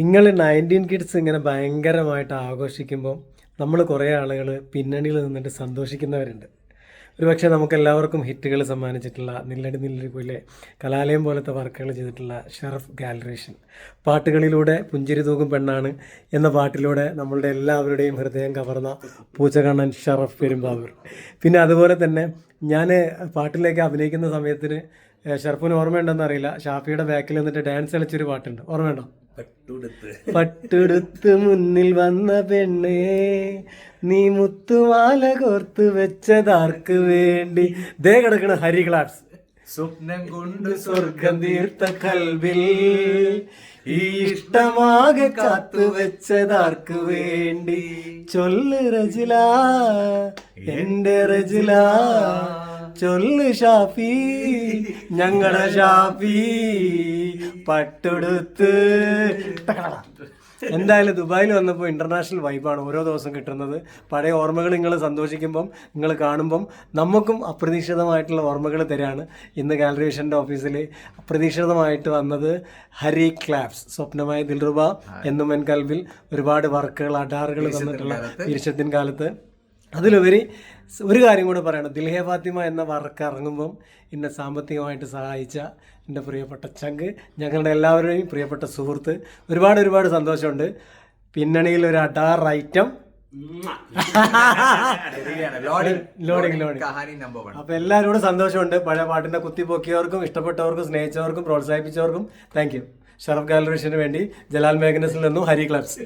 നിങ്ങൾ 19 കിഡ്സ് ഇങ്ങനെ ഭയങ്കരമായിട്ട് ആഘോഷിക്കുമ്പോൾ നമ്മൾ കുറേ ആളുകൾ പിന്നണിയിൽ നിന്നിട്ട് സന്തോഷിക്കുന്നവരുണ്ട്. ഒരുപക്ഷെ നമുക്കെല്ലാവർക്കും ഹിറ്റുകൾ സമ്മാനിച്ചിട്ടുള്ള നില്ലടി നില്ലടി പോലെ കലാലയം പോലത്തെ വർക്കുകൾ ചെയ്തിട്ടുള്ള ഷറഫ് ഗാലറേഷൻ, പാട്ടുകളിലൂടെ പുഞ്ചിരി തൂക്കും പെണ്ണാണ് എന്ന പാട്ടിലൂടെ നമ്മളുടെ എല്ലാവരുടെയും ഹൃദയം കവർന്ന പൂച്ചകണ്ണൻ ഷറഫ് പെരുമ്പാവൂർ. പിന്നെ അതുപോലെ തന്നെ ഞാൻ പാട്ടിലേക്ക് അഭിനയിക്കുന്ന സമയത്തിന് ഷറഫിന് ഓർമ്മയുണ്ടെന്ന് അറിയില്ല, ഷാഫിയുടെ ബാക്കിൽ നിന്നിട്ട് ഡാൻസ് കളിച്ചൊരു പാട്ടുണ്ട്, ഓർമ്മയുണ്ടോ? പട്ടുടുത്ത് മുന്നിൽ വന്ന പെണ്ണേ, നീ മുത്തുമാല കോർത്ത് വെച്ചതാർക്ക് വേണ്ടി. ദേ കിടക്കണ ഹരി ക്ലാപ്സ്. സ്വപ്നം കൊണ്ട് സ്വർഗം തീർത്ത കൽവിൽ ഈ ഇഷ്ടമാകെ കാത്തു വെച്ചതാർക്ക് വേണ്ടി. ചൊല്ല് റജില എന്റെ റജില, ചൊല്ല് ഷാഫി ഞങ്ങളുടെ ഷാഫി, പട്ടുടുത്ത്. എന്തായാലും ദുബായിൽ വന്നപ്പോൾ ഇൻ്റർനാഷണൽ വൈബാണ് ഓരോ ദിവസം കിട്ടുന്നത്. പഴയ ഓർമ്മകൾ നിങ്ങൾ സന്തോഷിക്കുമ്പം, നിങ്ങൾ കാണുമ്പം നമുക്കും അപ്രതീക്ഷിതമായിട്ടുള്ള ഓർമ്മകൾ തരാണ്. ഇന്ന് ഗാലറേഷൻ്റെ ഓഫീസിൽ അപ്രതീക്ഷിതമായിട്ട് വന്നത് ഹരി ക്ലാപ്സ്. സ്വപ്നമായ ദിൽറുബ എന്നും എൻ കൽവിൽ ഒരുപാട് വർക്കുകൾ, അഡാറുകൾ തന്നിട്ടുള്ള ഇരുഷത്തിൻ കാലത്ത്. അതിലുപരി ഒരു കാര്യം കൂടെ പറയണം, ദിൽഹേ ഫാത്തിമ എന്ന വർക്ക് ഇറങ്ങുമ്പം എന്നെ സാമ്പത്തികമായിട്ട് സഹായിച്ച എൻ്റെ പ്രിയപ്പെട്ട ചങ്ക്, ഞങ്ങളുടെ എല്ലാവരുടെയും പ്രിയപ്പെട്ട സുഹൃത്ത്, ഒരുപാട് സന്തോഷമുണ്ട്. പിന്നണിയിൽ ഒരു അഡാർ ഐറ്റം, ലോഡിങ്. അപ്പോൾ എല്ലാവരോടും സന്തോഷമുണ്ട്. പഴയ പാട്ടിൻ്റെ കുത്തിപ്പൊക്കിയവർക്കും, ഇഷ്ടപ്പെട്ടവർക്കും, സ്നേഹിച്ചവർക്കും, പ്രോത്സാഹിപ്പിച്ചവർക്കും താങ്ക് യു. ഷറഫ് ഗാലറേഷന് വേണ്ടി ജലാൽ മേഘനസിൽ നിന്നും ഹരി ക്ലബ്സ്.